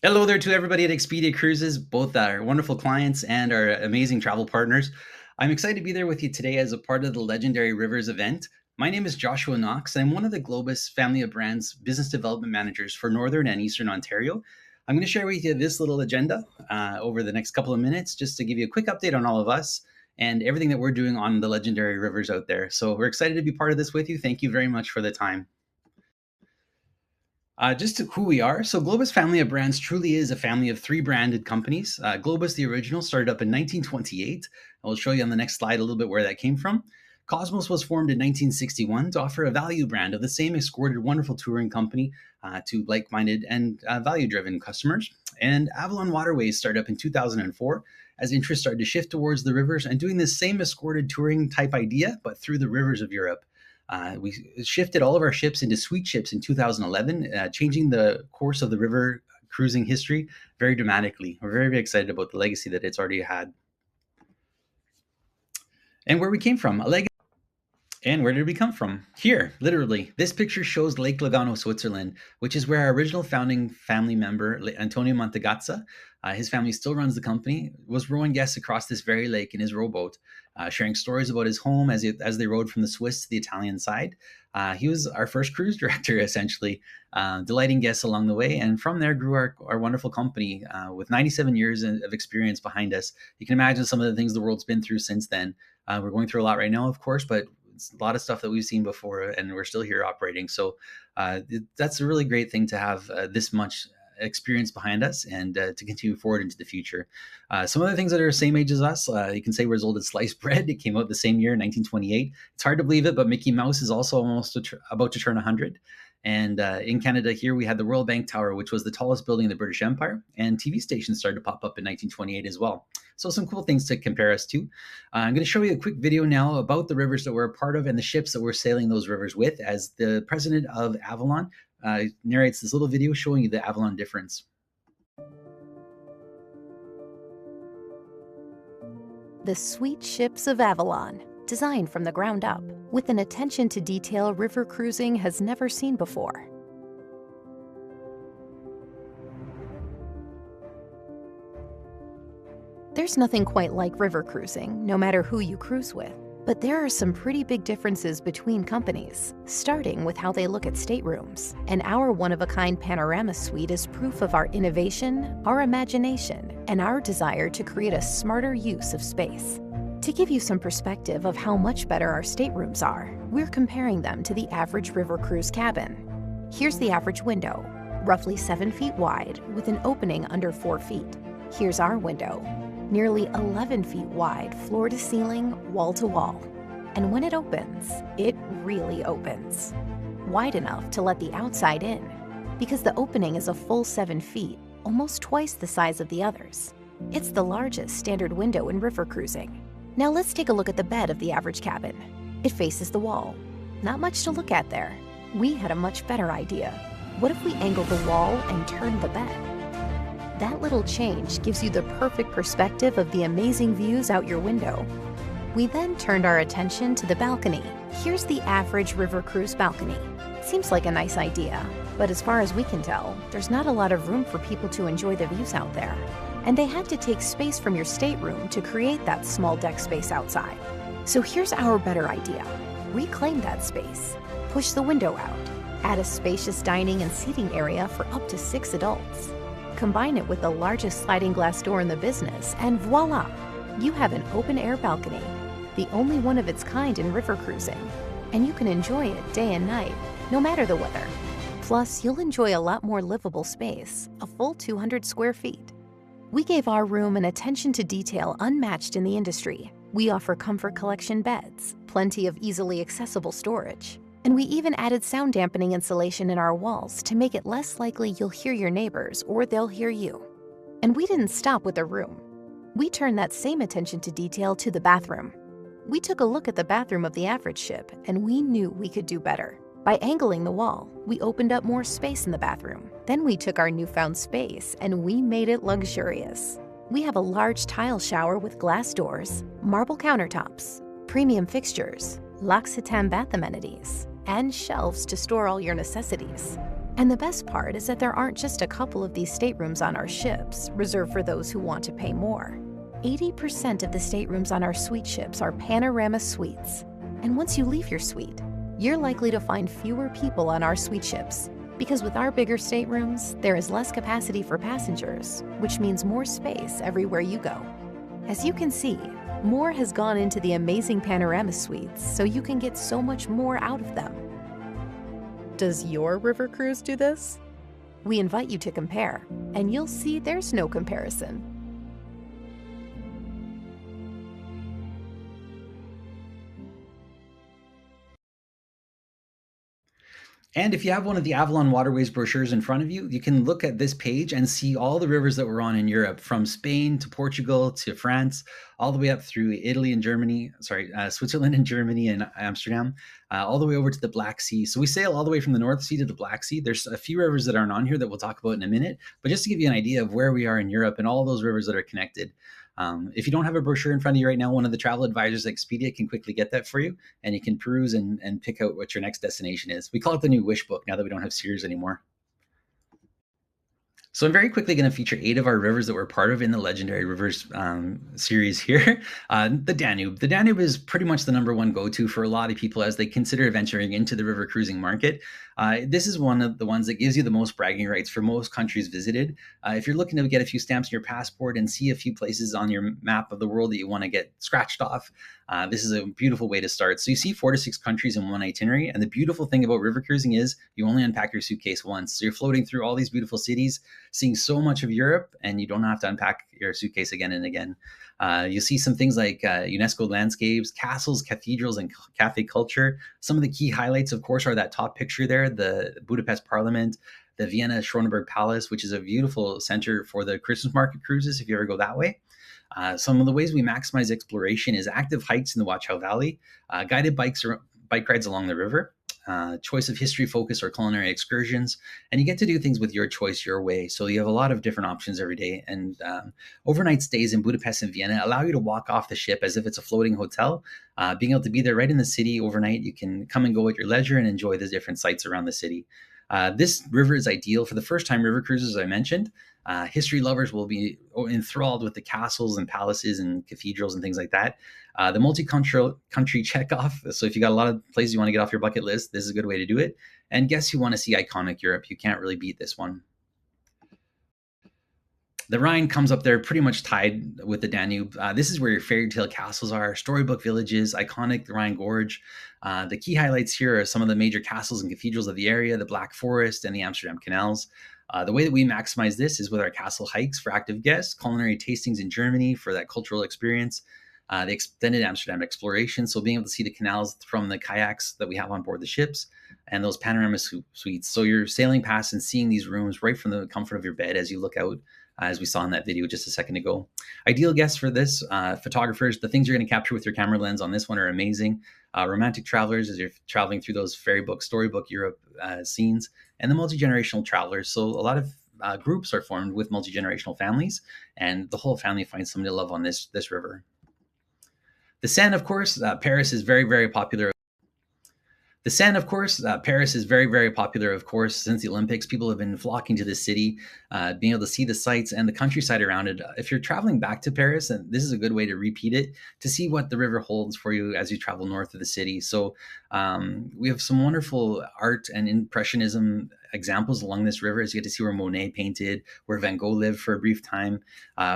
Hello there to everybody at Expedia Cruises, both our wonderful clients and our amazing travel partners. I'm excited to be there with you today as a part of the Legendary Rivers event. My name is Joshua Knox, and I'm one of the Globus family of brands business development managers for Northern and Eastern Ontario. I'm going to share with you this little agenda over the next couple of minutes just to give you a quick update on all of us and everything that we're doing on the Legendary Rivers out there. So we're excited to be part of this with you. Thank you very much for the time. Just to who we are. So Globus family of brands truly is a family of three branded companies. Globus, the original, started up in 1928. I will show you on the next slide a little bit where that came from. Cosmos was formed in 1961 to offer a value brand of the same escorted wonderful touring company to like-minded and value-driven customers. And Avalon Waterways started up in 2004 as interest started to shift towards the rivers and doing this same escorted touring type idea, but through the rivers of Europe. We shifted all of our ships into suite ships in 2011, changing the course of the river cruising history very dramatically. We're very, very excited about the legacy that it's already had. And where we came from, a legacy. And where did we come from? Here, literally. This picture shows Lake Lugano, Switzerland, which is where our original founding family member, Antonio Montagazza, his family still runs the company, was rowing guests across this very lake in his rowboat, sharing stories about his home as they rowed from the Swiss to the Italian side. He was our first cruise director, essentially, delighting guests along the way. And from there grew our wonderful company with 97 years of experience behind us. You can imagine some of the things the world's been through since then. We're going through a lot right now, of course, but it's a lot of stuff that we've seen before, and we're still here operating. So that's a really great thing to have this much experience behind us and to continue forward into the future. Some of the things that are the same age as us, you can say we're as old as sliced bread. It came out the same year, 1928. It's hard to believe it, but Mickey Mouse is also almost about to turn 100. And in Canada here, we had the Royal Bank Tower, which was the tallest building in the British Empire. And TV stations started to pop up in 1928 as well. So some cool things to compare us to. I'm going to show you a quick video now about the rivers that we're a part of and the ships that we're sailing those rivers with as the president of Avalon narrates this little video showing you the Avalon difference. The sweet ships of Avalon, designed from the ground up, with an attention to detail river cruising has never seen before. There's nothing quite like river cruising, no matter who you cruise with. But there are some pretty big differences between companies, starting with how they look at staterooms. And our one-of-a-kind panorama suite is proof of our innovation, our imagination, and our desire to create a smarter use of space. To give you some perspective of how much better our staterooms are, we're comparing them to the average river cruise cabin. Here's the average window, roughly 7 feet wide, with an opening under 4 feet. Here's our window, nearly 11 feet wide, floor to ceiling, wall to wall. And when it opens, it really opens. Wide enough to let the outside in, because the opening is a full 7 feet, almost twice the size of the others. It's the largest standard window in river cruising. Now let's take a look at the bed of the average cabin. It faces the wall. Not much to look at there. We had a much better idea. What if we angled the wall and turned the bed? That little change gives you the perfect perspective of the amazing views out your window. We then turned our attention to the balcony. Here's the average river cruise balcony. Seems like a nice idea, but as far as we can tell, there's not a lot of room for people to enjoy the views out there. And they had to take space from your stateroom to create that small deck space outside. So here's our better idea. Reclaim that space, push the window out, add a spacious dining and seating area for up to 6 adults. Combine it with the largest sliding glass door in the business, and voila! You have an open-air balcony, the only one of its kind in river cruising. And you can enjoy it day and night, no matter the weather. Plus, you'll enjoy a lot more livable space, a full 200 square feet. We gave our room an attention to detail unmatched in the industry. We offer comfort collection beds, plenty of easily accessible storage, and we even added sound dampening insulation in our walls to make it less likely you'll hear your neighbors or they'll hear you. And we didn't stop with the room. We turned that same attention to detail to the bathroom. We took a look at the bathroom of the average ship, and we knew we could do better. By angling the wall, we opened up more space in the bathroom. Then we took our newfound space and we made it luxurious. We have a large tile shower with glass doors, marble countertops, premium fixtures, L'Occitane bath amenities, and shelves to store all your necessities. And the best part is that there aren't just a couple of these staterooms on our ships, reserved for those who want to pay more. 80% of the staterooms on our suite ships are panorama suites. And once you leave your suite, you're likely to find fewer people on our suite ships. Because with our bigger staterooms, there is less capacity for passengers, which means more space everywhere you go. As you can see, more has gone into the amazing panorama suites, so you can get so much more out of them. Does your river cruise do this? We invite you to compare, and you'll see there's no comparison. And if you have one of the Avalon Waterways brochures in front of you, you can look at this page and see all the rivers that we're on in Europe, from Spain to Portugal to France, all the way up through Italy and Germany, Switzerland and Germany and Amsterdam, all the way over to the Black Sea. So we sail all the way from the North Sea to the Black Sea. There's a few rivers that aren't on here that we'll talk about in a minute, but just to give you an idea of where we are in Europe and all those rivers that are connected. If you don't have a brochure in front of you right now, one of the travel advisors at Expedia can quickly get that for you, and you can peruse and pick out what your next destination is. We call it the new wish book now that we don't have Sears anymore. So I'm very quickly going to feature 8 of our rivers that we're part of in the Legendary Rivers series here. The Danube. The Danube is pretty much the number one go-to for a lot of people as they consider venturing into the river cruising market. This is one of the ones that gives you the most bragging rights for most countries visited. If you're looking to get a few stamps in your passport and see a few places on your map of the world that you want to get scratched off, this is a beautiful way to start. So you see 4 to 6 countries in one itinerary. And the beautiful thing about river cruising is you only unpack your suitcase once. So you're floating through all these beautiful cities, seeing so much of Europe, and you don't have to unpack your suitcase again and again. You see some things like UNESCO landscapes, castles, cathedrals, and cafe culture. Some of the key highlights, of course, are that top picture there, the Budapest Parliament, the Vienna Schronenberg Palace, which is a beautiful center for the Christmas market cruises if you ever go that way. Some of the ways we maximize exploration is active hikes in the Wachau Valley, guided bike rides along the river, choice of history focus or culinary excursions, and you get to do things with your choice, your way. So you have a lot of different options every day. And overnight stays in Budapest and Vienna allow you to walk off the ship as if it's a floating hotel. Being able to be there right in the city overnight, you can come and go at your leisure and enjoy the different sites around the city. This river is ideal for the first-time river cruises, as I mentioned. History lovers will be enthralled with the castles and palaces and cathedrals and things like that. The multi-country check-off. So if you got a lot of places you want to get off your bucket list, this is a good way to do it. And guests who want to see iconic Europe, you can't really beat this one. The Rhine comes up there pretty much tied with the Danube. This is where your fairy tale castles are, storybook villages, iconic Rhine Gorge. The key highlights here are some of the major castles and cathedrals of the area, the Black Forest and the Amsterdam canals. The way that we maximize this is with our castle hikes for active guests, culinary tastings in Germany for that cultural experience, the extended Amsterdam exploration, so being able to see the canals from the kayaks that we have on board the ships, and those panorama suites. So you're sailing past and seeing these rooms right from the comfort of your bed as you look out, as we saw in that video just a second ago. Ideal guests for this, photographers. The things you're going to capture with your camera lens on this one are amazing. Romantic travelers as you're traveling through those fairy book, storybook Europe scenes, and the multi-generational travelers. So a lot of groups are formed with multi-generational families, and the whole family finds something to love on this river. The Seine, of course, Paris is very, very popular. The Seine, of course, Paris is very, very popular, of course, since the Olympics. People have been flocking to this city, being able to see the sights and the countryside around it. If you're traveling back to Paris, and this is a good way to repeat it, to see what the river holds for you as you travel north of the city. So we have some wonderful art and impressionism examples along this river, as you get to see where Monet painted, where Van Gogh lived for a brief time.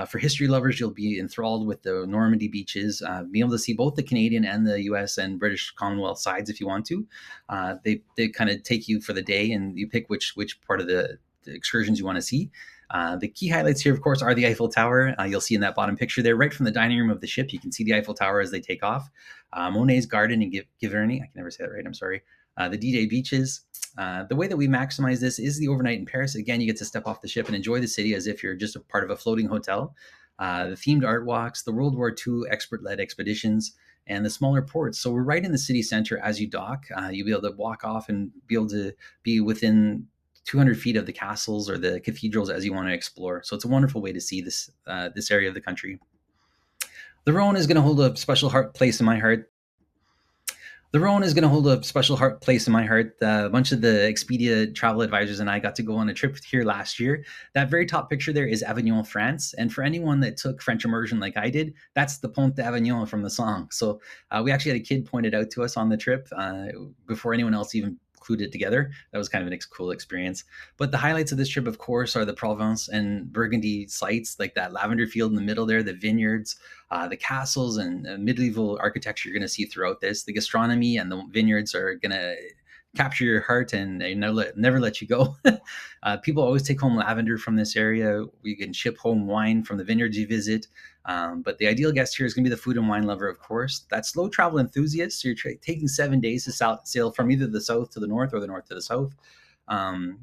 For history lovers, you'll be enthralled with the Normandy beaches, being able to see both the Canadian and the US and British Commonwealth sides if you want to. They kind of take you for the day, and you pick which part of the excursions you want to see. The key highlights here, of course, are the Eiffel Tower. You'll see in that bottom picture there, right from the dining room of the ship, you can see the Eiffel Tower as they take off. Monet's Garden in Giverny, I can never say that right, I'm sorry. The D-Day beaches. The way that we maximize this is the overnight in Paris. Again, you get to step off the ship and enjoy the city as if you're just a part of a floating hotel. The themed art walks, the World War II expert-led expeditions, and the smaller ports. So we're right in the city center as you dock. You'll be able to walk off and be able to be within 200 feet of the castles or the cathedrals as you want to explore. So it's a wonderful way to see this area of the country. The Rhone is going to hold a special place in my heart. The Rhone is going to hold a special place in my heart. A bunch of the Expedia travel advisors and I got to go on a trip here last year. That very top picture there is Avignon, France. And for anyone that took French immersion like I did, that's the Pont d'Avignon from the song. So we actually had a kid pointed out to us on the trip before anyone else even clued it together. That was kind of cool experience. But the highlights of this trip, of course, are the Provence and Burgundy sites, like that lavender field in the middle there, the vineyards, the castles and medieval architecture you're going to see throughout this. The gastronomy and the vineyards are going to capture your heart and never let you go. People always take home lavender from this area. We can ship home wine from the vineyards you visit. But the ideal guest here is going to be the food and wine lover, of course. That slow travel enthusiast. So you're taking 7 days to sail from either the south to the north or the north to the south. And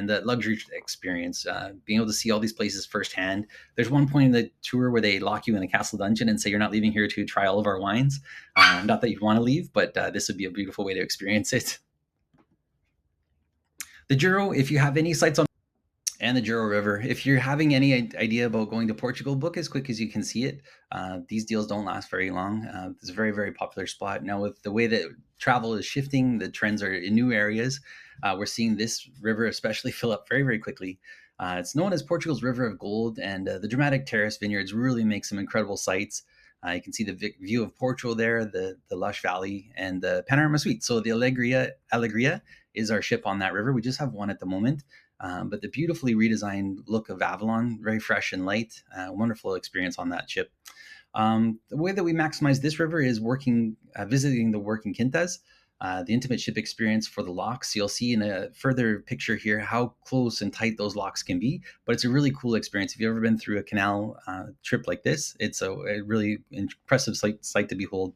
the luxury experience, being able to see all these places firsthand. There's one point in the tour where they lock you in a castle dungeon and say you're not leaving here to try all of our wines. Not that you want to leave, but this would be a beautiful way to experience it. The Douro, if you have any sites on, and the Douro River. If you're having any idea about going to Portugal, book as quick as you can see it. These deals don't last very long. It's a very, very popular spot. Now, with the way that travel is shifting, the trends are in new areas. We're seeing this river especially fill up very, very quickly. It's known as Portugal's River of Gold, and the dramatic terrace vineyards really make some incredible sights. You can see the view of Portugal there, the lush valley, and the panorama suite. So the Alegria is our ship on that river. We just have one at the moment. But the beautifully redesigned look of Avalon, very fresh and light, wonderful experience on that ship. The way that we maximize this river is visiting the working quintas, the intimate ship experience for the locks. You'll see in a further picture here how close and tight those locks can be, but it's a really cool experience. If you've ever been through a canal trip like this, it's a really impressive sight to behold.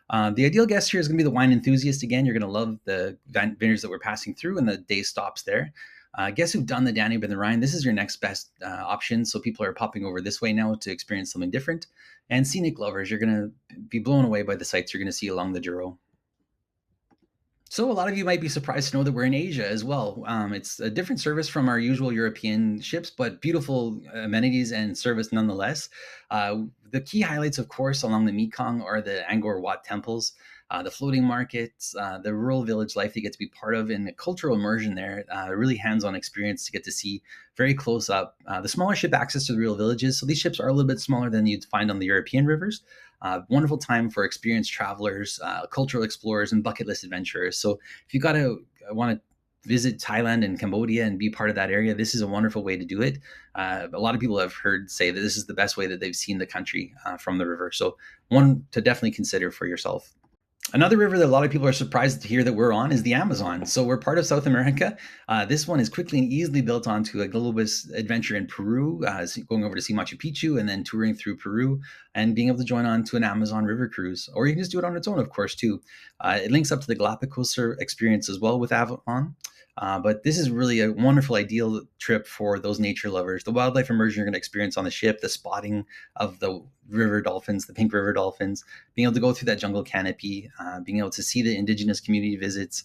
The ideal guest here is going to be the wine enthusiast. Again, you're going to love the vineyards that we're passing through and the day stops there. Guess who've done the Danube and the Rhine? This is your next best option. So people are popping over this way now to experience something different. And scenic lovers, you're going to be blown away by the sights you're going to see along the Douro. So a lot of you might be surprised to know that we're in Asia as well. It's a different service from our usual European ships, but beautiful amenities and service nonetheless. The key highlights, of course, along the Mekong are the Angkor Wat temples, the floating markets, the rural village life you get to be part of, and the cultural immersion there. Really hands-on experience to get to see very close up. The smaller ship access to the real villages. So these ships are a little bit smaller than you'd find on the European rivers. Wonderful time for experienced travelers, cultural explorers, and bucket list adventurers. So if you want to visit Thailand and Cambodia and be part of that area, this is a wonderful way to do it. A lot of people have heard say that this is the best way that they've seen the country from the river. So one to definitely consider for yourself. Another river that a lot of people are surprised to hear that we're on is the Amazon. So we're part of South America. This one is quickly and easily built onto a Globus adventure in Peru, going over to see Machu Picchu and then touring through Peru and being able to join on to an Amazon river cruise. Or you can just do it on its own, of course, too. It links up to the Galapagos experience as well with Avalon. But this is really a wonderful, ideal trip for those nature lovers. The wildlife immersion you're going to experience on the ship, the spotting of the river dolphins, the pink river dolphins, being able to go through that jungle canopy, being able to see the indigenous community visits,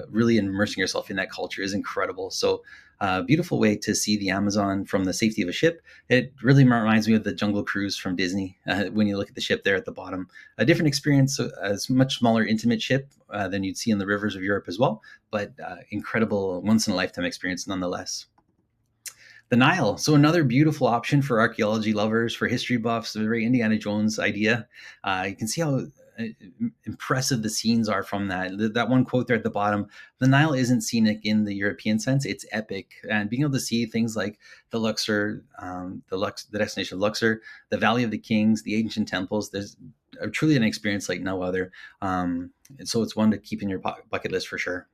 really immersing yourself in that culture is incredible. So beautiful way to see the Amazon from the safety of a ship. It really reminds me of the Jungle Cruise from Disney when you look at the ship there at the bottom. A different experience, a much smaller, intimate ship than you'd see in the rivers of Europe as well, but incredible once-in-a-lifetime experience nonetheless. The Nile. So another beautiful option for archaeology lovers, for history buffs, a very Indiana Jones idea. You can see how impressive the scenes are from that. That one quote there at the bottom, the Nile isn't scenic in the European sense, it's epic. And being able to see things like the Luxor, the destination of Luxor, the Valley of the Kings, the ancient temples, there's truly an experience like no other. And so it's one to keep in your bucket list for sure.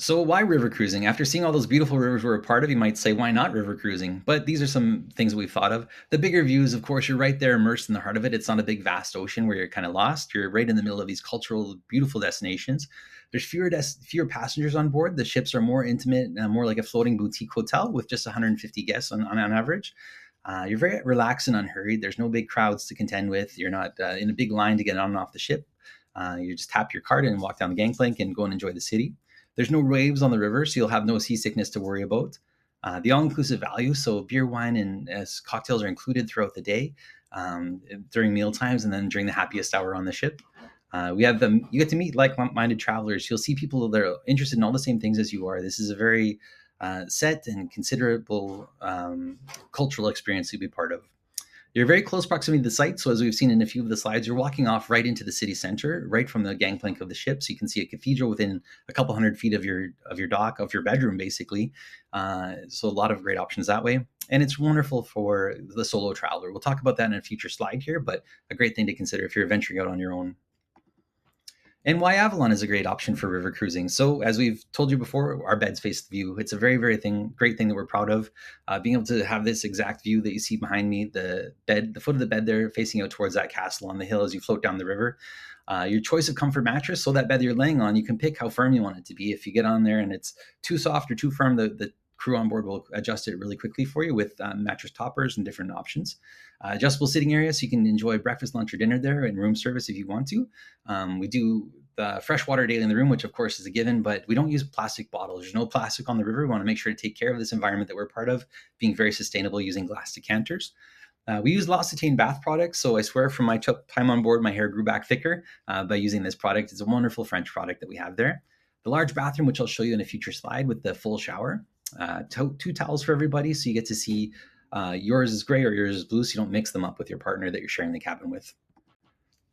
So why river cruising? After seeing all those beautiful rivers we're a part of, you might say, why not river cruising? But these are some things we've thought of. The bigger views, of course, you're right there immersed in the heart of it. It's not a big, vast ocean where you're kind of lost. You're right in the middle of these cultural, beautiful destinations. There's fewer passengers on board. The ships are more intimate, more like a floating boutique hotel with just 150 guests on average. You're very relaxed and unhurried. There's no big crowds to contend with. You're not in a big line to get on and off the ship. You just tap your card and walk down the gangplank and go and enjoy the city. There's no waves on the river, so you'll have no seasickness to worry about. The all-inclusive value, so beer, wine, and cocktails are included throughout the day during meal times and then during the happiest hour on the ship. We have them. You get to meet like-minded travelers. You'll see people that are interested in all the same things as you are. This is a very set and considerable cultural experience to be part of. You're very close proximity to the site, so as we've seen in a few of the slides, you're walking off right into the city center, right from the gangplank of the ship. So you can see a cathedral within a couple hundred feet of your dock, of your bedroom, basically. So a lot of great options that way. And it's wonderful for the solo traveler. We'll talk about that in a future slide here, but a great thing to consider if you're venturing out on your own. And why Avalon is a great option for river cruising. So as we've told you before, our beds face the view. It's a very, very great thing that we're proud of. Being able to have this exact view that you see behind me, the foot of the bed there facing out towards that castle on the hill as you float down the river. Your choice of comfort mattress, so that bed that you're laying on, you can pick how firm you want it to be. If you get on there and it's too soft or too firm, the crew on board will adjust it really quickly for you with mattress toppers and different options. Adjustable sitting area, so you can enjoy breakfast, lunch, or dinner there, and room service if you want to. We do the fresh water daily in the room, which of course is a given, but we don't use plastic bottles. There's no plastic on the river. We want to make sure to take care of this environment that we're part of, being very sustainable using glass decanters. We use L'Occitane bath products, so I swear from my time on board, my hair grew back thicker by using this product. It's a wonderful French product that we have there. The large bathroom, which I'll show you in a future slide with the full shower. Two towels for everybody, so you get to see yours is gray or yours is blue, so you don't mix them up with your partner that you're sharing the cabin with.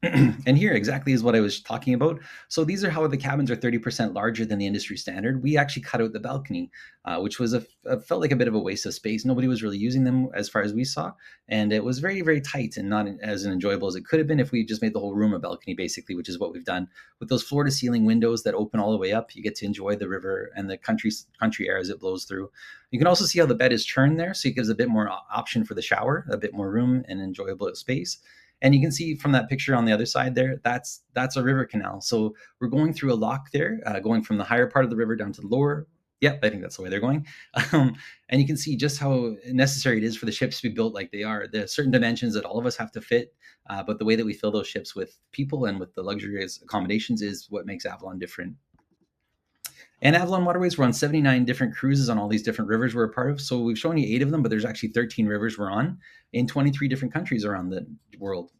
And here exactly is what I was talking about. So these are how the cabins are 30% larger than the industry standard. We actually cut out the balcony, which was felt like a bit of a waste of space. Nobody was really using them as far as we saw. And it was very, very tight and not as enjoyable as it could have been if we just made the whole room a balcony, basically, which is what we've done. With those floor to ceiling windows that open all the way up, you get to enjoy the river and the country air as it blows through. You can also see how the bed is turned there. So it gives a bit more option for the shower, a bit more room and enjoyable space. And you can see from that picture on the other side there, that's a river canal. So we're going through a lock there, going from the higher part of the river down to the lower. Yep, I think that's the way they're going. And you can see just how necessary it is for the ships to be built like they are. There are certain dimensions that all of us have to fit, but the way that we fill those ships with people and with the luxurious accommodations is what makes Avalon different. And Avalon Waterways, we're on 79 different cruises on all these different rivers we're a part of. So we've shown you 8 of them, but there's actually 13 rivers we're on in 23 different countries around the world.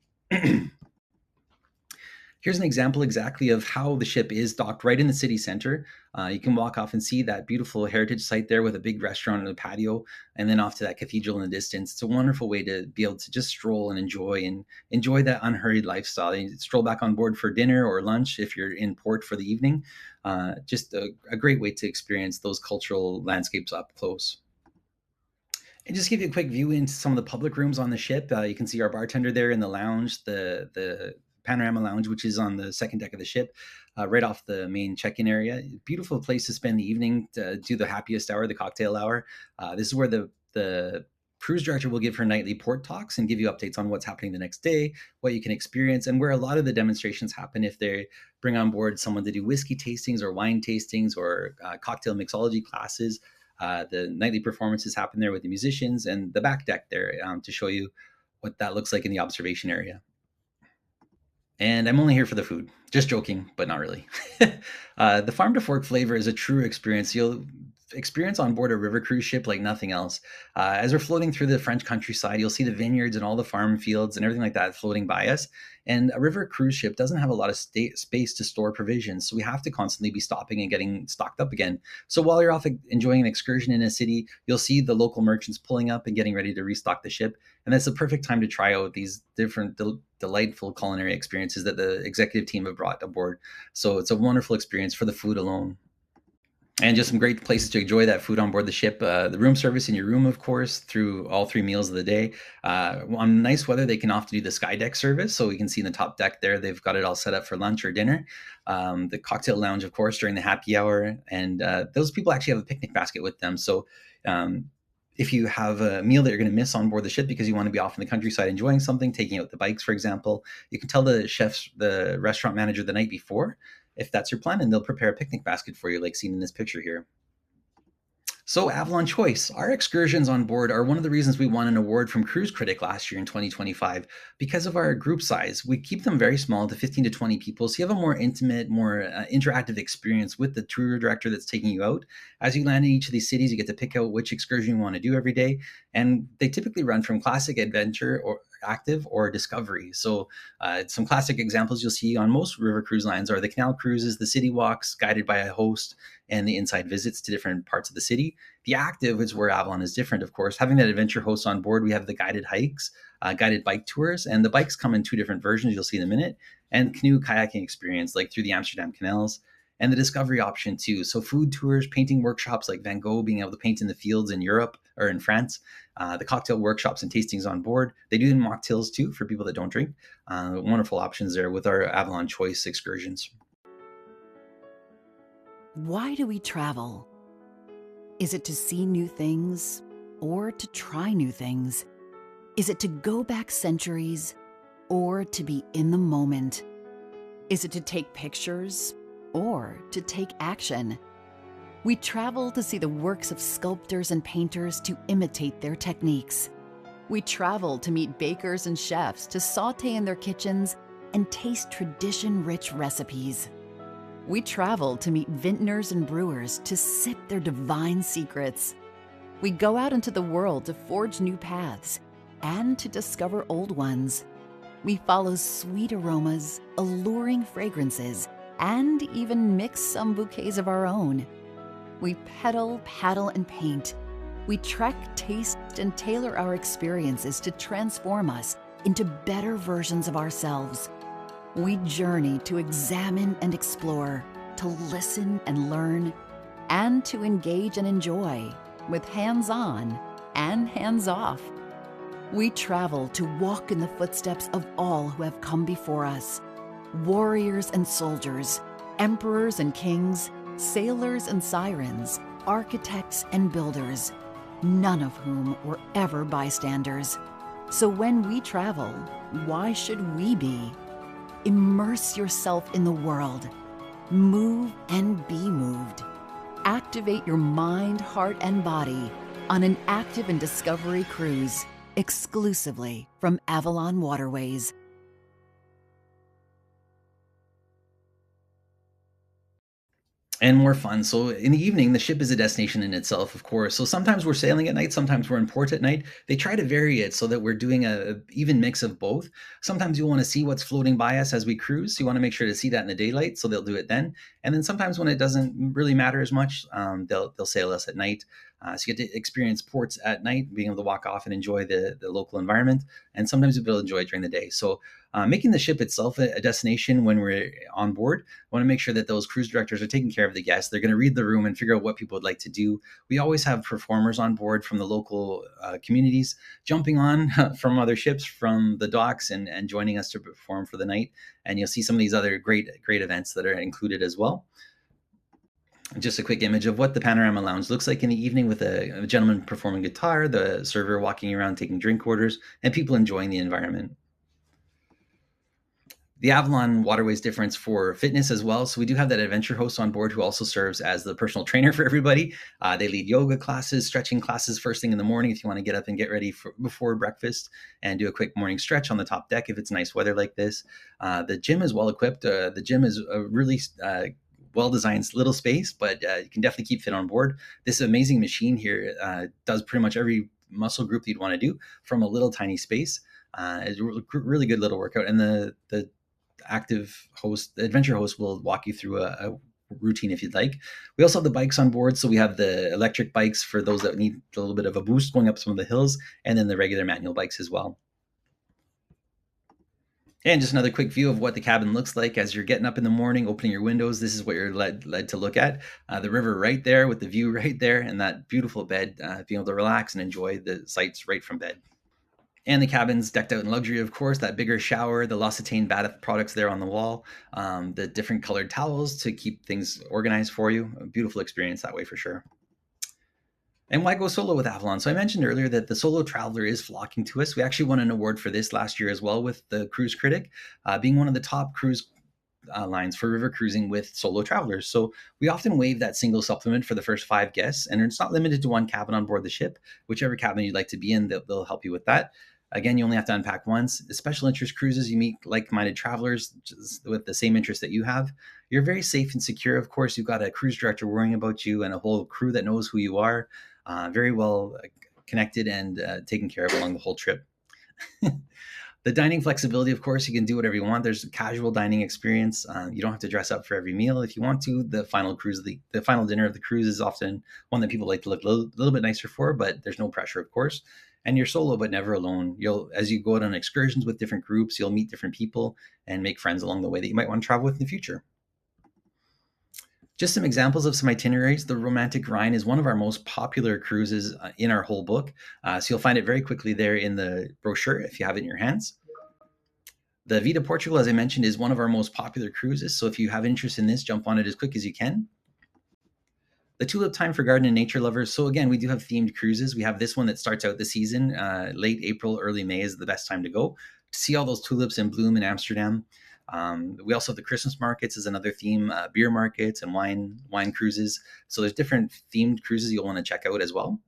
Here's an example exactly of how the ship is docked right in the city center. You can walk off and see that beautiful heritage site there with a big restaurant and a patio, and then off to that cathedral in the distance. It's a wonderful way to be able to just stroll and enjoy that unhurried lifestyle. You stroll back on board for dinner or lunch if you're in port for the evening. Just a great way to experience those cultural landscapes up close. And just give you a quick view into some of the public rooms on the ship. You can see our bartender there in the lounge, the Panorama Lounge, which is on the second deck of the ship, right off the main check-in area. Beautiful place to spend the evening, to do the happiest hour, the cocktail hour. This is where the cruise director will give her nightly port talks and give you updates on what's happening the next day, what you can experience, and where a lot of the demonstrations happen if they bring on board someone to do whiskey tastings or wine tastings or cocktail mixology classes. The nightly performances happen there with the musicians, and the back deck there to show you what that looks like in the observation area. And I'm only here for the food. Just joking, but not really. The farm to fork flavor is a true experience. You'll experience on board a river cruise ship like nothing else. As we're floating through the French countryside, you'll see the vineyards and all the farm fields and everything like that floating by us. And a river cruise ship doesn't have a lot of space to store provisions, so we have to constantly be stopping and getting stocked up again. So while you're off enjoying an excursion in a city, you'll see the local merchants pulling up and getting ready to restock the ship. And that's the perfect time to try out these different delightful culinary experiences that the executive team have brought aboard. So it's a wonderful experience for the food alone. And just some great places to enjoy that food on board the ship. The room service in your room, of course, through all 3 meals of the day. On nice weather, they can often do the sky deck service. So we can see in the top deck there, they've got it all set up for lunch or dinner. The cocktail lounge, of course, during the happy hour. And those people actually have a picnic basket with them. So if you have a meal that you're going to miss on board the ship because you want to be off in the countryside enjoying something, taking out the bikes, for example, you can tell the restaurant manager the night before if that's your plan, and they'll prepare a picnic basket for you, like seen in this picture here. So Avalon Choice, our excursions on board are one of the reasons we won an award from Cruise Critic last year in 2025 because of our group size. We keep them very small to 15 to 20 people, so you have a more intimate, more interactive experience with the tour director that's taking you out. As you land in each of these cities, you get to pick out which excursion you want to do every day, and they typically run from classic adventure or Active or Discovery. So some classic examples you'll see on most river cruise lines are the canal cruises, the city walks guided by a host, and the inside visits to different parts of the city. The Active is where Avalon is different, of course. Having that adventure host on board, we have the guided hikes, guided bike tours, and the bikes come in two different versions you'll see in a minute, and canoe kayaking experience like through the Amsterdam canals, and the Discovery option too. So food tours, painting workshops like Van Gogh being able to paint in the fields in Europe or in France, the cocktail workshops and tastings on board. They do mocktails too for people that don't drink. Wonderful options there with our Avalon Choice excursions. Why do we travel? Is it to see new things or to try new things? Is it to go back centuries or to be in the moment? Is it to take pictures or to take action? We travel to see the works of sculptors and painters to imitate their techniques. We travel to meet bakers and chefs to saute in their kitchens and taste tradition-rich recipes. We travel to meet vintners and brewers to sip their divine secrets. We go out into the world to forge new paths and to discover old ones. We follow sweet aromas, alluring fragrances, and even mix some bouquets of our own. We pedal, paddle, and paint. We trek, taste, and tailor our experiences to transform us into better versions of ourselves. We journey to examine and explore, to listen and learn, and to engage and enjoy, with hands-on and hands-off. We travel to walk in the footsteps of all who have come before us, warriors and soldiers, emperors and kings, sailors and sirens, architects and builders, none of whom were ever bystanders. So when we travel, why should we be? Immerse yourself in the world. Move and be moved. Activate your mind, heart, and body on an Active and Discovery cruise, exclusively from Avalon Waterways. And more fun. So in the evening, the ship is a destination in itself, of course. So sometimes we're sailing at night, sometimes we're in port at night. They try to vary it so that we're doing a even mix of both. Sometimes you want to see what's floating by us as we cruise. So you want to make sure to see that in the daylight, so they'll do it then. And then sometimes when it doesn't really matter as much, they'll sail us at night. So you get to experience ports at night, being able to walk off and enjoy the local environment. And sometimes you'll be able to enjoy it during the day. So making the ship itself a destination when we're on board, I want to make sure that those cruise directors are taking care of the guests. They're going to read the room and figure out what people would like to do. We always have performers on board from the local communities, jumping on from other ships from the docks and joining us to perform for the night. And you'll see some of these other great events that are included as well. Just a quick image of what the Panorama Lounge looks like in the evening, with a gentleman performing guitar, the server walking around taking drink orders, and people enjoying the environment. The Avalon Waterways difference for fitness as well. So we do have that adventure host on board who also serves as the personal trainer for everybody. They lead yoga classes, stretching classes first thing in the morning if you want to get up and get ready before breakfast and do a quick morning stretch on the top deck if it's nice weather like this. The gym is well equipped. The gym is a really well-designed little space, but you can definitely keep fit on board. This amazing machine here does pretty much every muscle group that you'd want to do from a little tiny space. It's a really good little workout. And the active host, the adventure host, will walk you through a routine if you'd like. We also have the bikes on board. So we have the electric bikes for those that need a little bit of a boost going up some of the hills, and then the regular manual bikes as well. And just another quick view of what the cabin looks like as you're getting up in the morning, opening your windows. This is what you're led to look at. The river right there with the view right there, and that beautiful bed, being able to relax and enjoy the sights right from bed. And the cabin's decked out in luxury, of course, that bigger shower, the L'Occitane bath products there on the wall, the different colored towels to keep things organized for you. A beautiful experience that way for sure. And why go solo with Avalon? So I mentioned earlier that the solo traveler is flocking to us. We actually won an award for this last year as well with the Cruise Critic, being one of the top cruise lines for river cruising with solo travelers. So we often waive that single supplement for the first 5 guests, and it's not limited to one cabin on board the ship. Whichever cabin you'd like to be in, they'll help you with that. Again, you only have to unpack once. The special interest cruises, you meet like-minded travelers with the same interest that you have. You're very safe and secure. Of course, you've got a cruise director worrying about you and a whole crew that knows who you are. Very well connected and taken care of along the whole trip. The dining flexibility, of course, you can do whatever you want. There's a casual dining experience. You don't have to dress up for every meal if you want to. The final cruise, the final dinner of the cruise is often one that people like to look a little bit nicer for, but there's no pressure, of course. And you're solo, but never alone. As you go out on excursions with different groups, you'll meet different people and make friends along the way that you might want to travel with in the future. Just some examples of some itineraries. The Romantic Rhine is one of our most popular cruises in our whole book. So you'll find it very quickly there in the brochure if you have it in your hands. The Vida Portugal, as I mentioned, is one of our most popular cruises. So if you have interest in this, jump on it as quick as you can. The Tulip Time for garden and nature lovers. So again, we do have themed cruises. We have this one that starts out the season. Late April, early May is the best time to go to see all those tulips in bloom in Amsterdam. We also have the Christmas markets as another theme, beer markets and wine cruises. So there's different themed cruises you'll want to check out as well.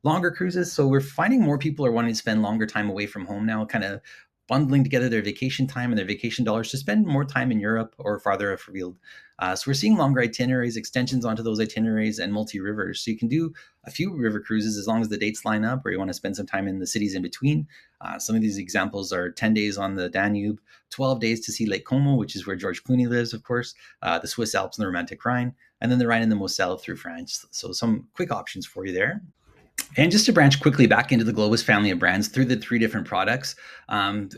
Longer cruises. So we're finding more people are wanting to spend longer time away from home now, kind of bundling together their vacation time and their vacation dollars to spend more time in Europe or farther afield. So we're seeing longer itineraries, extensions onto those itineraries, and multi-rivers. So you can do a few river cruises as long as the dates line up, or you want to spend some time in the cities in between. Some of these examples are 10 days on the Danube, 12 days to see Lake Como, which is where George Clooney lives, of course, the Swiss Alps and the Romantic Rhine, and then the Rhine and the Moselle through France. So some quick options for you there. And just to branch quickly back into the Globus family of brands through the 3 different products,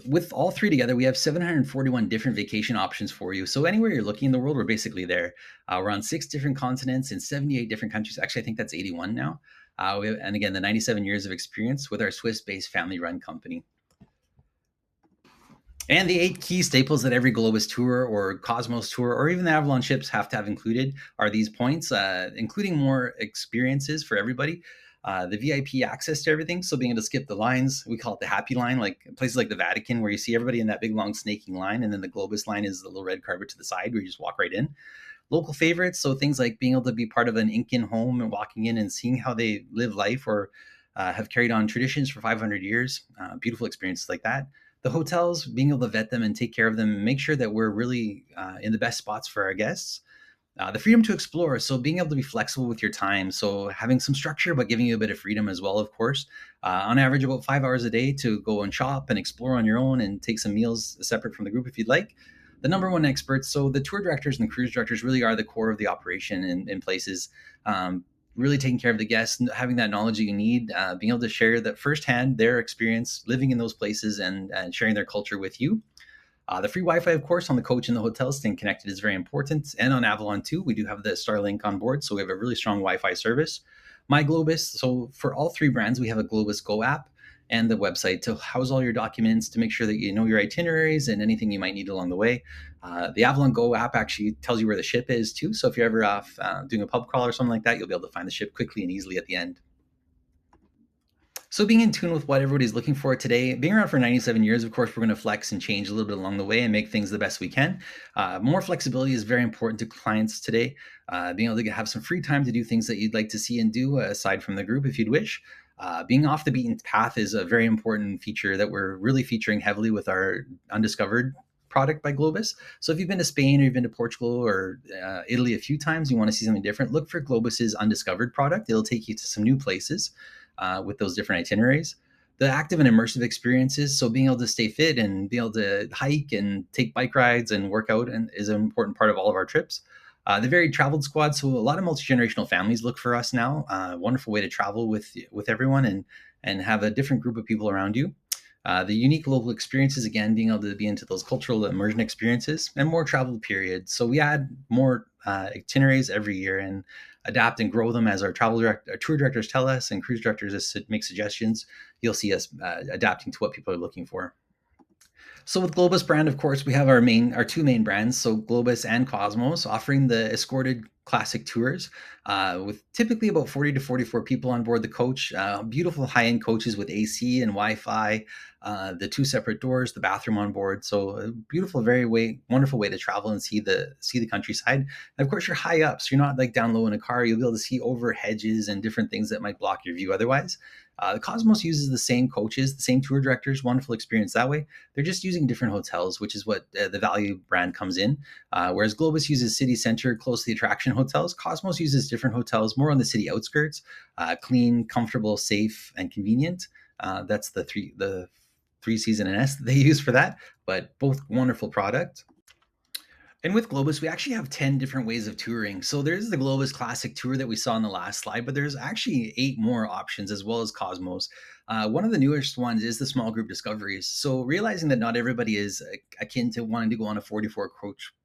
with all 3 together, we have 741 different vacation options for you. So anywhere you're looking in the world, we're basically there. We're on 6 different continents in 78 different countries. Actually, I think that's 81 now. And again, the 97 years of experience with our Swiss-based family-run company. And the 8 key staples that every Globus tour or Cosmos tour or even the Avalon ships have to have included are these points, including more experiences for everybody. The VIP access to everything. So being able to skip the lines, we call it the happy line, like places like the Vatican where you see everybody in that big long snaking line. And then the Globus line is the little red carpet to the side where you just walk right in. Local favorites. So things like being able to be part of an Incan home and walking in and seeing how they live life or have carried on traditions for 500 years. Beautiful experiences like that. The hotels, being able to vet them and take care of them and make sure that we're really in the best spots for our guests. The freedom to explore. So being able to be flexible with your time. So having some structure, but giving you a bit of freedom as well, of course. On average, about 5 hours a day to go and shop and explore on your own and take some meals separate from the group if you'd like. The number one experts. So the tour directors and the cruise directors really are the core of the operation in places. Really taking care of the guests, having that knowledge that you need, being able to share that firsthand their experience living in those places and sharing their culture with you. The free Wi-Fi, of course, on the coach and the hotel, staying connected is very important. And on Avalon too, we do have the Starlink on board, so we have a really strong Wi-Fi service. My Globus, so for all 3 brands, we have a Globus Go app and the website to house all your documents, to make sure that you know your itineraries and anything you might need along the way. The Avalon Go app actually tells you where the ship is too, so if you're ever off doing a pub crawl or something like that, you'll be able to find the ship quickly and easily at the end. So being in tune with what everybody's looking for today, being around for 97 years, of course, we're going to flex and change a little bit along the way and make things the best we can. More flexibility is very important to clients today. Being able to have some free time to do things that you'd like to see and do aside from the group if you'd wish. Being off the beaten path is a very important feature that we're really featuring heavily with our Undiscovered product by Globus. So if you've been to Spain or you've been to Portugal or Italy a few times, you want to see something different, look for Globus's Undiscovered product. It'll take you to some new places. With those different itineraries. The active and immersive experiences, so being able to stay fit and be able to hike and take bike rides and work out is an important part of all of our trips. The varied traveled squad, so a lot of multi-generational families look for us now. Wonderful way to travel with everyone and have a different group of people around you. The unique local experiences, again, being able to be into those cultural immersion experiences and more travel periods. So we add more itineraries every year and adapt and grow them as our tour directors tell us and cruise directors make suggestions. You'll see us adapting to what people are looking for. So with Globus brand, of course, we have our 2 main brands, so Globus and Cosmos, offering the escorted classic tours with typically about 40 to 44 people on board the coach. Beautiful high-end coaches with AC and Wi-Fi, the 2 separate doors, the bathroom on board. So a beautiful, wonderful way to travel and see the countryside. And of course, you're high up, so you're not like down low in a car. You'll be able to see over hedges and different things that might block your view otherwise. The Cosmos uses the same coaches, the same tour directors, wonderful experience that way. They're just using different hotels, which is what the value brand comes in. Whereas Globus uses city center, close to the attraction hotels, Cosmos uses different hotels, more on the city outskirts, clean, comfortable, safe, and convenient. That's the three season and S that they use for that, but both wonderful product. And with Globus, we actually have 10 different ways of touring. So there's the Globus Classic Tour that we saw in the last slide, but there's actually 8 more options as well as Cosmos. One of the newest ones is the small group discoveries. So realizing that not everybody is akin to wanting to go on a 44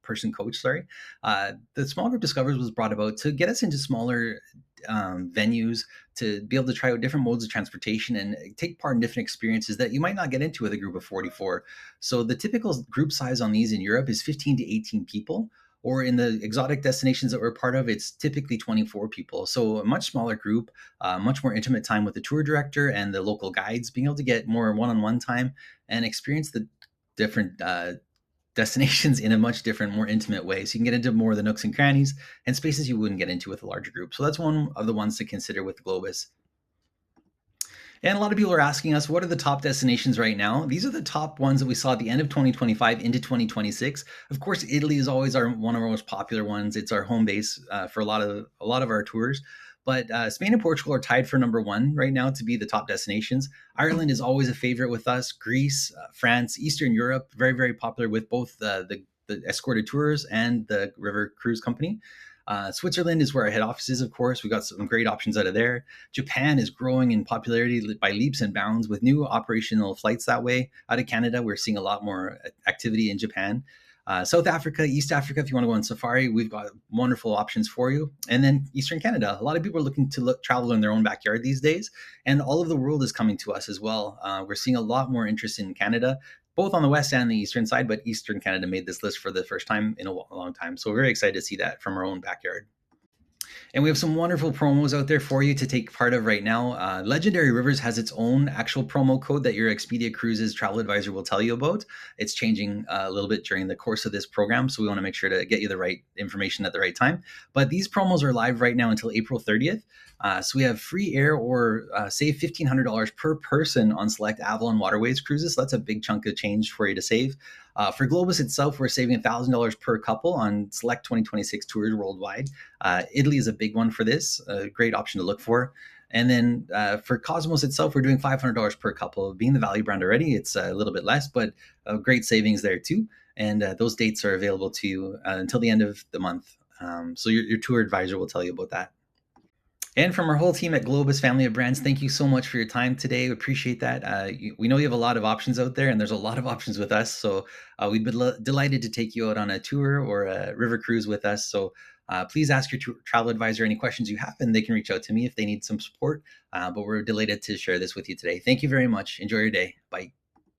person coach, the small group discoveries was brought about to get us into smaller venues, to be able to try out different modes of transportation and take part in different experiences that you might not get into with a group of 44. So the typical group size on these in Europe is 15 to 18 people, or in the exotic destinations that we're part of, it's typically 24 people. So a much smaller group, much more intimate time with the tour director and the local guides, being able to get more one-on-one time and experience the different destinations in a much different, more intimate way. So you can get into more of the nooks and crannies and spaces you wouldn't get into with a larger group. So that's one of the ones to consider with Globus. And a lot of people are asking us, what are the top destinations right now? These are the top ones that we saw at the end of 2025 into 2026. Of course, Italy is always one of our most popular ones. It's our home base for a lot of our tours. But Spain and Portugal are tied for number one right now to be the top destinations. Ireland is always a favorite with us. Greece, France, Eastern Europe, very, very popular with both the escorted tours and the river cruise company. Switzerland is where our head office is, of course. We got some great options out of there. Japan is growing in popularity by leaps and bounds with new operational flights that way. Out of Canada, we're seeing a lot more activity in Japan. South Africa, East Africa, if you want to go on safari, we've got wonderful options for you. And then Eastern Canada, a lot of people are looking to travel in their own backyard these days, and all of the world is coming to us as well. We're seeing a lot more interest in Canada, both on the west and the eastern side, but Eastern Canada made this list for the first time in a long time. So we're very excited to see that from our own backyard. And we have some wonderful promos out there for you to take part of right now. Legendary Rivers has its own actual promo code that your Expedia Cruises travel advisor will tell you about. It's changing a little bit during the course of this program, so we want to make sure to get you the right information at the right time. But these promos are live right now until April 30th. So we have free air or save $1,500 per person on select Avalon Waterways cruises. So that's a big chunk of change for you to save. For Globus itself, we're saving $1,000 per couple on select 2026 tours worldwide. Italy is a big one for this, a great option to look for. And then for Cosmos itself, we're doing $500 per couple. Being the value brand already, it's a little bit less, but great savings there too. And those dates are available to you until the end of the month. So your tour advisor will tell you about that. And from our whole team at Globus Family of Brands, thank you so much for your time today. We appreciate that. We know you have a lot of options out there, and there's a lot of options with us. So we'd be delighted to take you out on a tour or a river cruise with us. So please ask your travel advisor any questions you have, and they can reach out to me if they need some support. But we're delighted to share this with you today. Thank you very much. Enjoy your day. Bye.